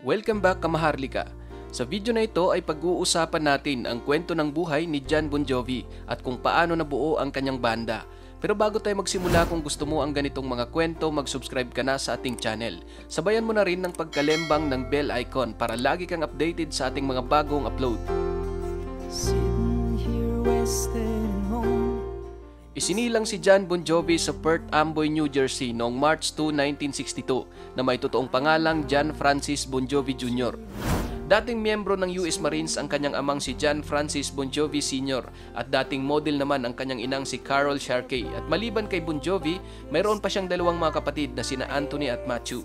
Welcome back kamaharlika! Sa video na ito ay pag-uusapan natin ang kwento ng buhay ni Jon Bon Jovi at kung paano nabuo ang kanyang banda. Pero bago tayo magsimula, kung gusto mo ang ganitong mga kwento, mag-subscribe ka na sa ating channel. Sabayan mo na rin ng pagkalembang ng bell icon para lagi kang updated sa ating mga bagong upload. Isinilang si Jon Bon Jovi sa Perth Amboy, New Jersey noong March 2, 1962 na may totoong pangalang John Francis Bon Jovi Jr. Dating miyembro ng US Marines ang kanyang amang si John Francis Bon Jovi Sr. at dating model naman ang kanyang inang si Carol Sharkey. At maliban kay Bon Jovi, mayroon pa siyang dalawang mga kapatid na sina Anthony at Matthew.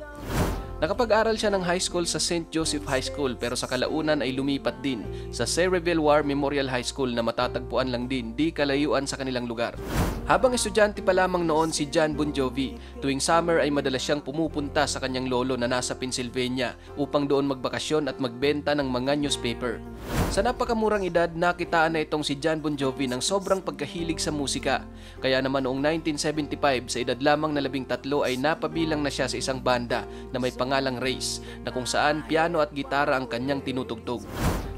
Nakapag-aral siya ng high school sa St. Joseph High School pero sa kalaunan ay lumipat din sa Sayreville War Memorial High School na matatagpuan lang din di kalayuan sa kanilang lugar. Habang estudyante pa lamang noon si Jon Bon Jovi, tuwing summer ay madalas siyang pumupunta sa kanyang lolo na nasa Pennsylvania upang doon magbakasyon at magbenta ng mga newspaper. Sa napakamurang edad, nakitaan na itong si Jon Bon Jovi ng sobrang pagkahilig sa musika. Kaya naman noong 1975, sa edad lamang na 13 ay napabilang na siya sa isang banda na may pangalang Race, na kung saan piano at gitara ang kanyang tinutugtog.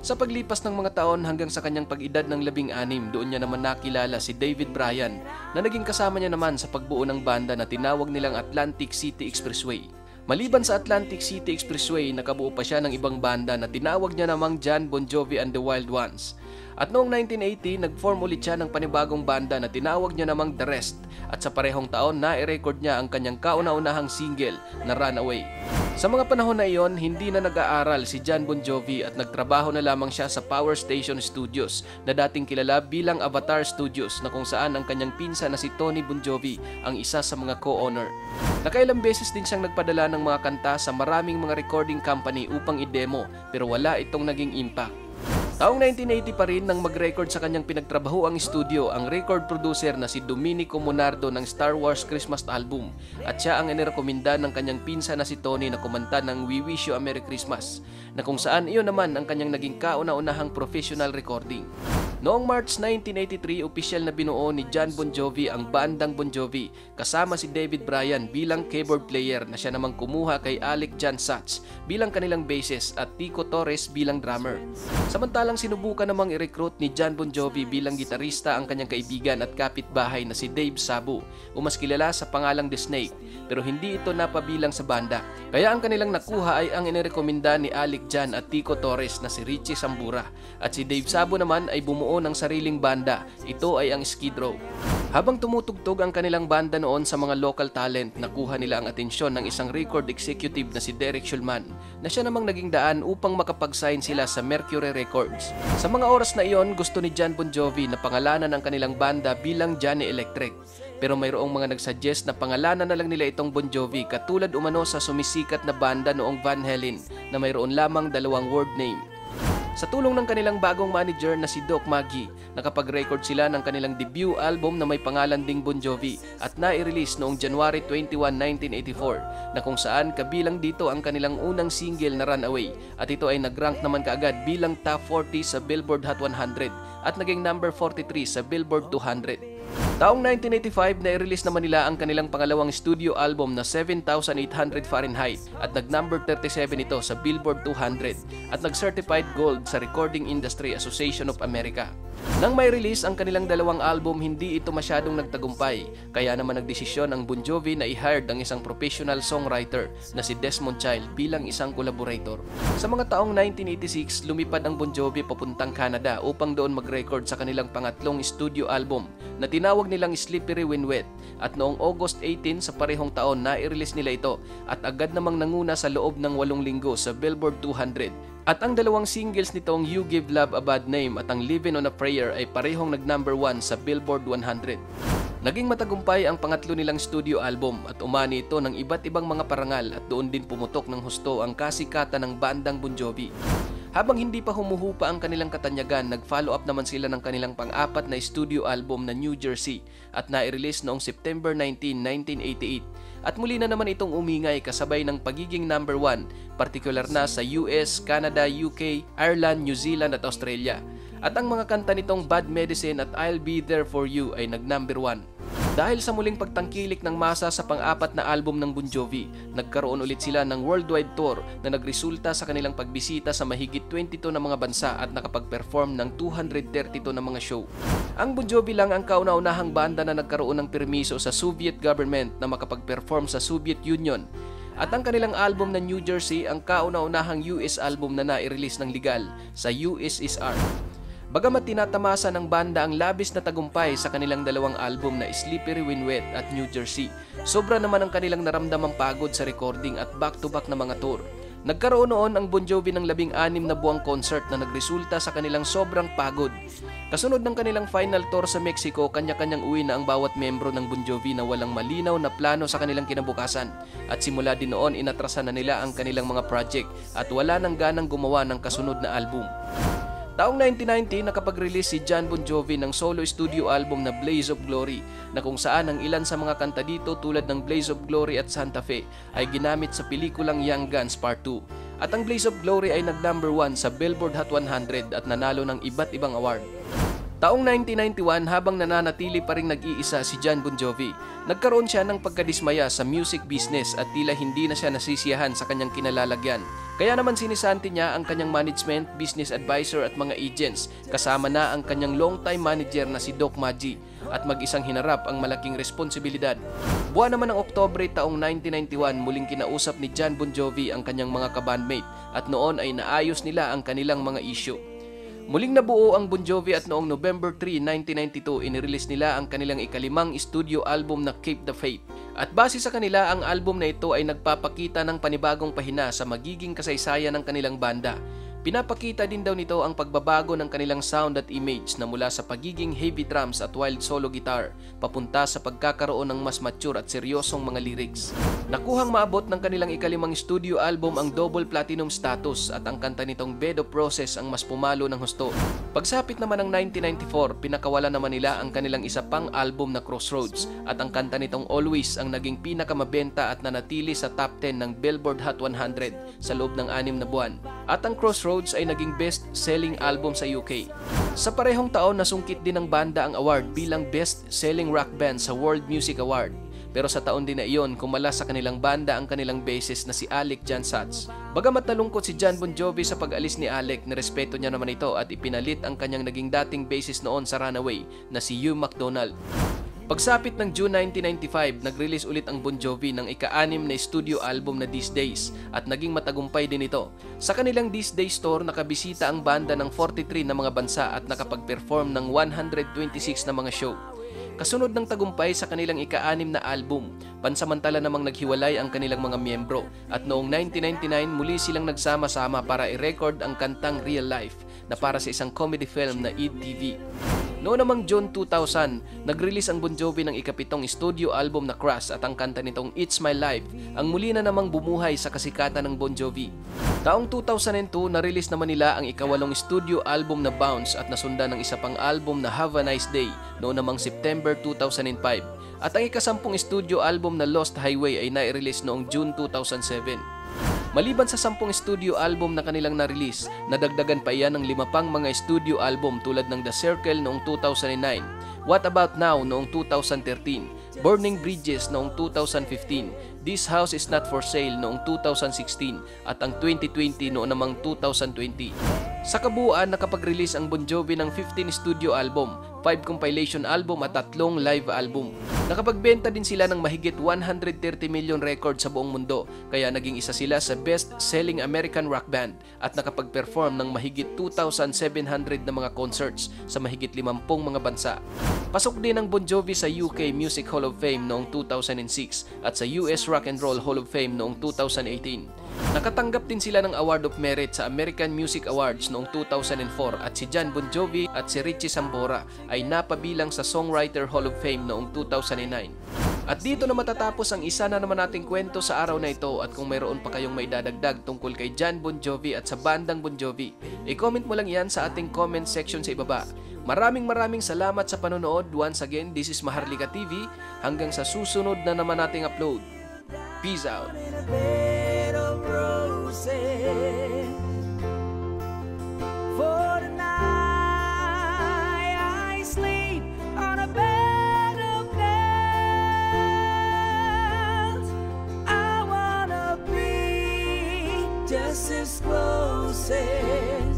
Sa paglipas ng mga taon hanggang sa kanyang pag-edad ng 16, doon niya naman nakilala si David Bryan na naging kasama niya naman sa pagbuo ng banda na tinawag nilang Atlantic City Expressway. Maliban sa Atlantic City Expressway, nakabuo pa siya ng ibang banda na tinawag niya namang Jon Bon Jovi and the Wild Ones. At noong 1980, nag-form ulit siya ng panibagong banda na tinawag niya namang The Rest at sa parehong taon na-record niya ang kanyang kauna-unahang single na Runaway. Sa mga panahon na iyon, hindi na nag-aaral si Jon Bon Jovi at nagtrabaho na lamang siya sa Power Station Studios na dating kilala bilang Avatar Studios na kung saan ang kanyang pinsan na si Tony Bon Jovi ang isa sa mga co-owner. Nakailang beses din siyang nagpadala ng mga kanta sa maraming mga recording company upang i-demo pero wala itong naging impact. Taong 1980 pa rin nang mag-record sa kanyang pinagtrabaho ang studio ang record producer na si Domenico Monardo ng Star Wars Christmas album at siya ang inirekomenda ng kanyang pinsan na si Tony na kumanta ng We Wish You a Merry Christmas na kung saan iyon naman ang kanyang naging kauna-unahang professional recording. Noong March 1983, opisyal na binuo ni Jon Bon Jovi ang bandang Bon Jovi kasama si David Bryan bilang keyboard player na siya namang kumuha kay Alec John Sachs bilang kanilang bassist at Tico Torres bilang drummer. Samantalang sinubukan namang i-recruit ni Jon Bon Jovi bilang gitarista ang kanyang kaibigan at kapitbahay na si Dave Sabu o mas kilala sa pangalang The Snake pero hindi ito napabilang sa banda. Kaya ang kanilang nakuha ay ang inirekomenda ni Alec John at Tico Torres na si Richie Sambura at si Dave Sabu naman ay bumuo ng sariling banda. Ito ay ang Skid Row. Habang tumutugtog ang kanilang banda noon sa mga local talent, nakuha nila ang atensyon ng isang record executive na si Derek Shulman na siya namang naging daan upang makapag-sign sila sa Mercury Records. Sa mga oras na iyon, gusto ni Jon Bon Jovi na pangalanan ang kanilang banda bilang Johnny Electric. Pero mayroong mga nagsuggest na pangalanan na lang nila itong Bon Jovi katulad umano sa sumisikat na banda noong Van Halen na mayroon lamang dalawang word name. Sa tulong ng kanilang bagong manager na si Doc Maggie, nakapag-record sila ng kanilang debut album na may pangalan ding Bon Jovi at na-release noong January 21, 1984 na kung saan kabilang dito ang kanilang unang single na Runaway at ito ay nag-rank naman kaagad bilang top 40 sa Billboard Hot 100 at naging number 43 sa Billboard 200. Taong 1985 na i-release naman nila ang kanilang pangalawang studio album na 7,800 Fahrenheit at nag-number 37 ito sa Billboard 200 at nag-certified gold sa Recording Industry Association of America. Nang may release ang kanilang dalawang album, hindi ito masyadong nagtagumpay kaya naman nagdesisyon ang Bon Jovi na i-hire ang isang professional songwriter na si Desmond Child bilang isang collaborator. Sa mga taong 1986, lumipad ang Bon Jovi papuntang Canada upang doon mag-record sa kanilang pangatlong studio album na tinawag nilang Slippery When Wet at noong August 18 sa parehong taon na i-release nila ito at agad namang nanguna sa loob ng 8 linggo sa Billboard 200. At ang dalawang singles nitong You Give Love a Bad Name at ang Living on a Prayer ay parehong nag-number 1 sa Billboard 100. Naging matagumpay ang pangatlo nilang studio album at umani ito ng iba't ibang mga parangal at doon din pumutok ng husto ang kasikatan ng bandang Bon Jovi. Habang hindi pa humuhupa ang kanilang katanyagan, nag-follow up naman sila ng kanilang pang-apat na studio album na New Jersey at na-release noong September 19, 1988. At muli na naman itong umingay kasabay ng pagiging number 1, partikular na sa US, Canada, UK, Ireland, New Zealand at Australia. At ang mga kanta nitong Bad Medicine at I'll Be There For You ay nag-number 1. Dahil sa muling pagtangkilik ng masa sa pang-apat na album ng Bon Jovi, nagkaroon ulit sila ng worldwide tour na nagresulta sa kanilang pagbisita sa mahigit 22 na mga bansa at nakapag-perform ng 232 na mga show. Ang Bon Jovi lang ang kauna-unahang banda na nagkaroon ng permiso sa Soviet government na makapag-perform sa Soviet Union. At ang kanilang album na New Jersey ang kauna-unahang US album na nai-release ng legal sa USSR. Bagamat tinatamasa ng banda ang labis na tagumpay sa kanilang dalawang album na Slippery When Wet at New Jersey, sobra naman ang kanilang naramdamang pagod sa recording at back-to-back na mga tour. Nagkaroon noon ang Bon Jovi ng 16 na buwang concert na nagresulta sa kanilang sobrang pagod. Kasunod ng kanilang final tour sa Mexico, kanya-kanyang uwi na ang bawat membro ng Bon Jovi na walang malinaw na plano sa kanilang kinabukasan. At simula din noon, inatrasan na nila ang kanilang mga project at wala nang ganang gumawa ng kasunod na album. Taong 1990, nakapag-release si Jon Bon Jovi ng solo studio album na Blaze of Glory, na kung saan ang ilan sa mga kanta dito tulad ng Blaze of Glory at Santa Fe ay ginamit sa pelikulang Young Guns Part 2. At ang Blaze of Glory ay nag-number 1 sa Billboard Hot 100 at nanalo ng iba't ibang award. Taong 1991, habang nananatili pa ring nag-iisa si Jon Bon Jovi, nagkaroon siya ng pagkadismaya sa music business at tila hindi na siya nasisiyahan sa kanyang kinalalagyan. Kaya naman sinisanti niya ang kanyang management, business advisor at mga agents, kasama na ang kanyang long-time manager na si Doc Maggi, at mag-isang hinarap ang malaking responsibilidad. Buwan naman ng Oktubre taong 1991, muling kinausap ni Jon Bon Jovi ang kanyang mga kabandmate at noon ay naayos nila ang kanilang mga issue. Muling nabuo ang Bon Jovi at noong November 3, 1992, inirelease nila ang kanilang ikalimang studio album na Keep the Faith. At base sa kanila, ang album na ito ay nagpapakita ng panibagong pahina sa magiging kasaysayan ng kanilang banda. Pinapakita din daw nito ang pagbabago ng kanilang sound at image na mula sa pagiging heavy drums at wild solo guitar papunta sa pagkakaroon ng mas mature at seryosong mga lyrics. Nakuhang maabot ng kanilang ikalimang studio album ang double platinum status at ang kanta nitong Bed of Roses ang mas pumalo ng husto. Pagsapit naman ng 1994, pinakawala naman nila ang kanilang isa pang album na Crossroads at ang kanta nitong Always ang naging pinakamabenta at nanatili sa top 10 ng Billboard Hot 100 sa loob ng 6 na buwan. At ang Crossroads ay naging best-selling album sa UK. Sa parehong taon, nasungkit din ng banda ang award bilang best-selling rock band sa World Music Award. Pero sa taon din na iyon, kumala sa kanilang banda ang kanilang bassist na si Alec Jansats. Bagamat nalungkot si Jon Bon Jovi sa pag-alis ni Alec, nirespeto niya naman ito at ipinalit ang kanyang naging dating bassist noon sa Runaway na si Hugh McDonald. Pagsapit ng June 1995, nag-release ulit ang Bon Jovi ng ika-6 na studio album na These Days at naging matagumpay din ito. Sa kanilang These Days tour, nakabisita ang banda ng 43 na mga bansa at nakapag-perform ng 126 na mga show. Kasunod ng tagumpay sa kanilang ika-6 na album, pansamantala namang naghiwalay ang kanilang mga miyembro at noong 1999 muli silang nagsama-sama para i-record ang kantang Real Life na para sa isang comedy film na ETV. Noong namang June 2000, nag-release ang Bon Jovi ng ika-7 studio album na Crash at ang kanta nitong It's My Life ang muli na namang bumuhay sa kasikatan ng Bon Jovi. Taong 2002, na-release naman nila ang ika-8 studio album na Bounce at nasundan ng isa pang album na Have a Nice Day noong namang September 2005. At ang ika-10 studio album na Lost Highway ay na-release noong June 2007. Maliban sa 10 studio album na kanilang na-release, nadagdagan pa iyan ng 5 pang mga studio album tulad ng The Circle noong 2009, What About Now noong 2013, Burning Bridges noong 2015, This House Is Not For Sale noong 2016 at ang 2020 noong namang 2020. Sa kabuuan, nakapag-release ang Bon Jovi ng 15 studio album, 5 compilation album at 3 live album. Nakapagbenta din sila ng mahigit 130 million record sa buong mundo, kaya naging isa sila sa best-selling American rock band at nakapag-perform ng mahigit 2,700 na mga concerts sa mahigit 50 mga bansa. Pasok din ang Bon Jovi sa UK Music Hall of Fame noong 2006 at sa US Rock and Roll Hall of Fame noong 2018. Nakatanggap din sila ng Award of Merit sa American Music Awards noong 2004 at si Jon Bon Jovi at si Richie Sambora ay napabilang sa Songwriter Hall of Fame noong 2009. At dito na matatapos ang isa na naman nating kwento sa araw na ito at kung mayroon pa kayong maidadagdag tungkol kay Jon Bon Jovi at sa bandang Bon Jovi, i-comment mo lang yan sa ating comment section sa ibaba. Maraming salamat sa panonood. Once again, this is Maharlika TV. Hanggang sa susunod na naman nating upload. Peace out! For tonight I sleep on a bed of nails. is closest.